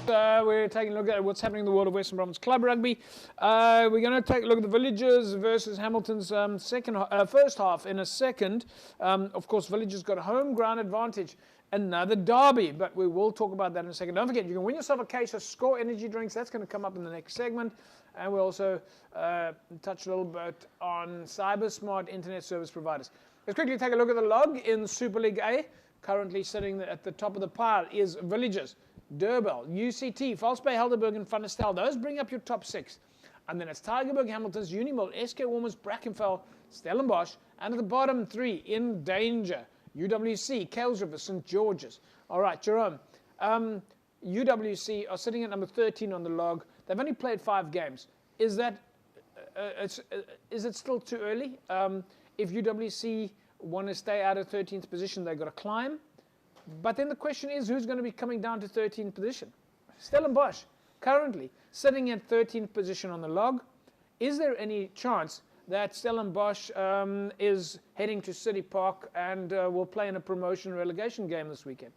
We're taking a look at what's happening in the world of Western Province Club Rugby. We're going to take a look at the Villagers versus Hamilton's first half in a second. Of course, Villagers got a home ground advantage. Another derby, but we will talk about that in a second. Don't forget, you can win yourself a case of Score energy drinks. That's going to come up in the next segment. And we'll also touch a little bit on cyber smart internet service providers. Let's quickly take a look at the log in Super League A. Currently sitting at the top of the pile is Villagers, Durban, UCT, Valsbay, Helderberg, and Van der Stel. Those bring up your top 6. And then it's Tygerberg, Hamilton's, Unimil, SK Warmers, Brackenfell, Stellenbosch, and at the bottom 3 in danger. UWC, Kales River, St. George's. All right, Jerome. UWC are sitting at number 13 on the log. They've only played 5 games. Is that is it still too early? If UWC want to stay out of 13th position, they've got to climb. But then the question is, who's going to be coming down to 13th position? Stellenbosch, currently sitting at 13th position on the log. Is there any chance that Stellenbosch is heading to City Park and will play in a promotion relegation game this weekend?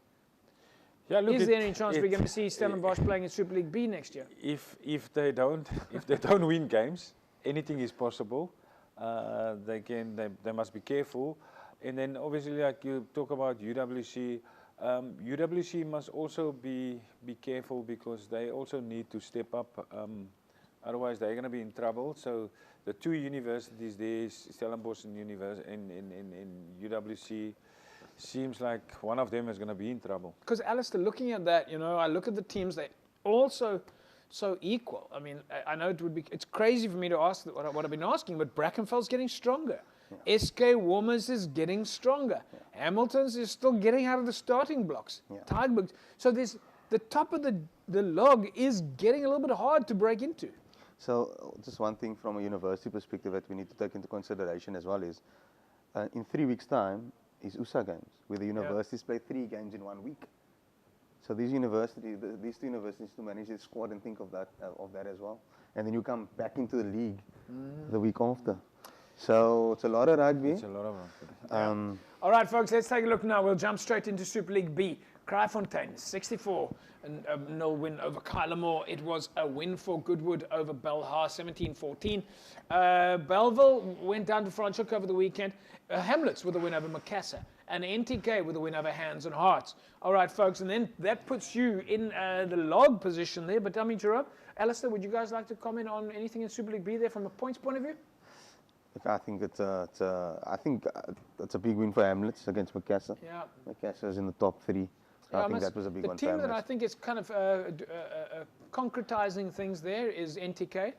Yeah, look, is there any chance we're going to see Stellenbosch playing in Super League B next year? If they don't win games, anything is possible. They must be careful. And then obviously, like you talk about UWC, UWC must also be careful because they also need to step up. Otherwise, they're going to be in trouble. So the 2 universities there, Stellenbosch and UWC, seems like one of them is going to be in trouble. Because Alistair, looking at that, you know, I look at the teams, they also so equal. I mean, I know it's crazy for me to ask what I've been asking, but Brackenfell's getting stronger. Yeah. SK Warmers is getting stronger. Yeah. Hamilton's is still getting out of the starting blocks. Yeah. Tygerberg. So there's the top of the log is getting a little bit hard to break into. So just one thing from a university perspective that we need to take into consideration as well is, in 3 weeks' time is USA games, where the universities play 3 games in 1 week. So these 2 universities to manage their squad and think of that as well. And then you come back into the league the week after. So it's a lot of rugby. It's a lot of rugby. All right, folks, let's take a look now. We'll jump straight into Super League B. Kraaifontein, 64-0 win over Kylemore. It was a win for Goodwood over Belhar, 17-14. Belleville went down to Franschhoek over the weekend. Hamlets with a win over Macassar. And NTK with a win over Hands and Hearts. All right, folks, and then that puts you in the log position there. But I mean, Jerome, Alistair, would you guys like to comment on anything in Super League B there from a points point of view? I think it's a big win for Hamlets against Macassar. Yeah. Macassar is in the top 3. So I think that was a big one for The team Hamlets. that I think is kind of concretizing things there is NTK. Yeah.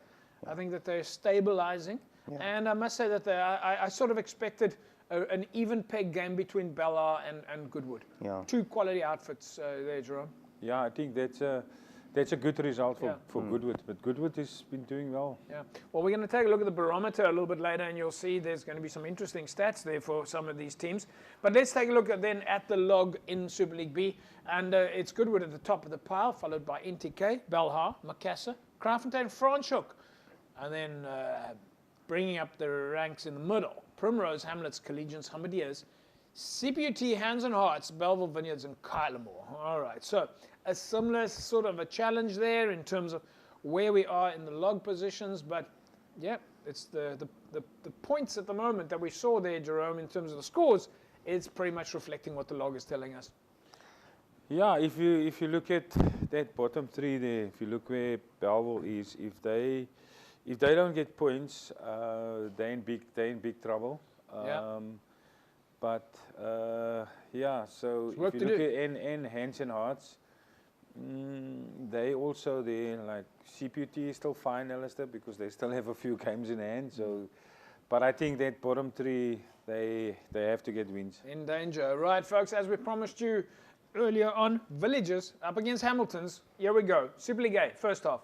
I think that they're stabilizing. Yeah. And I must say that I sort of expected an even peg game between Belhar and Goodwood. Yeah. 2 quality outfits there, Jerome. Yeah, I think that's a good result for Goodwood, but Goodwood has been doing well. Yeah. Well, we're going to take a look at the barometer a little bit later, and you'll see there's going to be some interesting stats there for some of these teams. But let's take a look then at the log in Super League B, and it's Goodwood at the top of the pile, followed by NTK, Belhar, Macassar, Kraaifontein, Franschhoek, and then bringing up the ranks in the middle, Primrose, Hamlets, Collegians, Humberdeers, CPUT, Hands and Hearts, Belleville Vineyards, and Kylemore. All right, so a similar sort of a challenge there in terms of where we are in the log positions, but yeah, it's the points at the moment that we saw there, Jerome, in terms of the scores, it's pretty much reflecting what the log is telling us. Yeah, if you look at that bottom 3 there, if you look where Belleville is, if they don't get points, they're in big trouble. But yeah, so if you look at Hands and Hearts, they also there, like CPUT is still fine, Alistair, because they still have a few games in hand. So, but I think that bottom 3, they have to get wins. In danger, right, folks? As we promised you earlier on, Villagers up against Hamiltons. Here we go. Super League A, first half.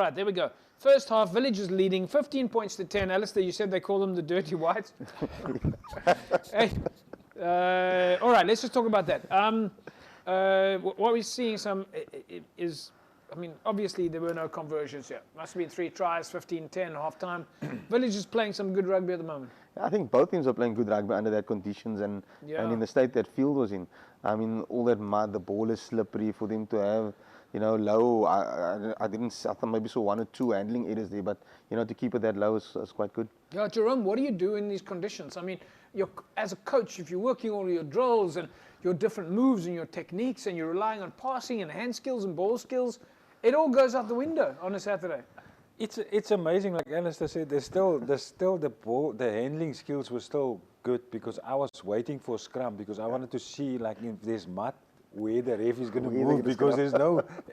right, there we go. First half, Villagers leading 15 points to 10. Alistair, you said they call them the Dirty Whites. Hey, all right, let's just talk about that. What we're seeing is, I mean, obviously there were no conversions here. Must have been 3 tries, 15-10 half time. Villagers playing some good rugby at the moment. I think both teams are playing good rugby under that conditions and in the state that field was in. I mean, all that mud, the ball is slippery for them to have, low. I thought maybe saw 1 or 2 handling errors there, but, to keep it that low is quite good. Yeah, Jerome, what do you do in these conditions? I mean, as a coach, if you're working all your drills and your different moves and your techniques and you're relying on passing and hand skills and ball skills, it all goes out the window on a Saturday. It's amazing, like Alistair said, there's still the handling skills were still good because I was waiting for scrum because I wanted to see like if there's mud where the ref is going to move because there's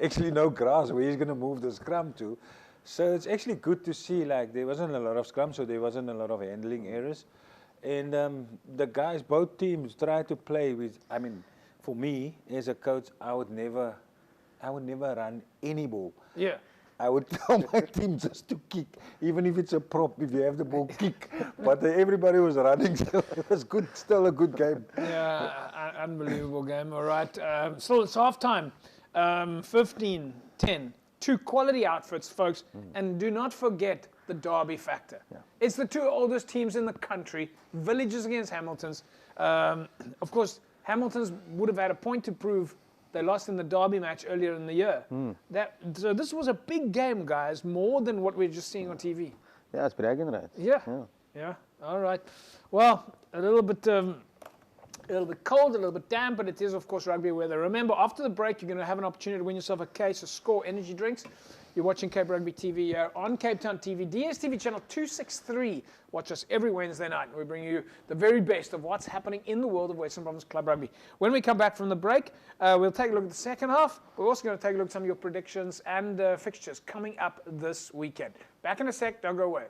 actually no grass where he's going to move the scrum to. So it's actually good to see like there wasn't a lot of scrum, so there wasn't a lot of handling errors. And the guys, both teams try to play with, I mean, for me as a coach, I would never run any ball. Yeah. I would tell my team just to kick, even if it's a prop, if you have the ball, kick. But everybody was running, so it was good, still a good game. Yeah, unbelievable game, all right. Still, it's half-time, 15-10. 2 quality outfits, folks, and do not forget the derby factor. Yeah. It's the 2 oldest teams in the country, Villagers against Hamiltons. Of course, Hamiltons would have had a point to prove. They lost in the derby match earlier in the year. So this was a big game, guys, more than what we're just seeing on TV. Yeah, it's bragging rights. Yeah. All right. Well, a little bit cold, a little bit damp, but it is, of course, rugby weather. Remember, after the break, you're going to have an opportunity to win yourself a case of Score energy drinks. You're watching Cape Rugby TV here on Cape Town TV, DSTV channel 263. Watch us every Wednesday night. We bring you the very best of what's happening in the world of Western Province Club Rugby. When we come back from the break, we'll take a look at the second half. We're also going to take a look at some of your predictions and fixtures coming up this weekend. Back in a sec, don't go away.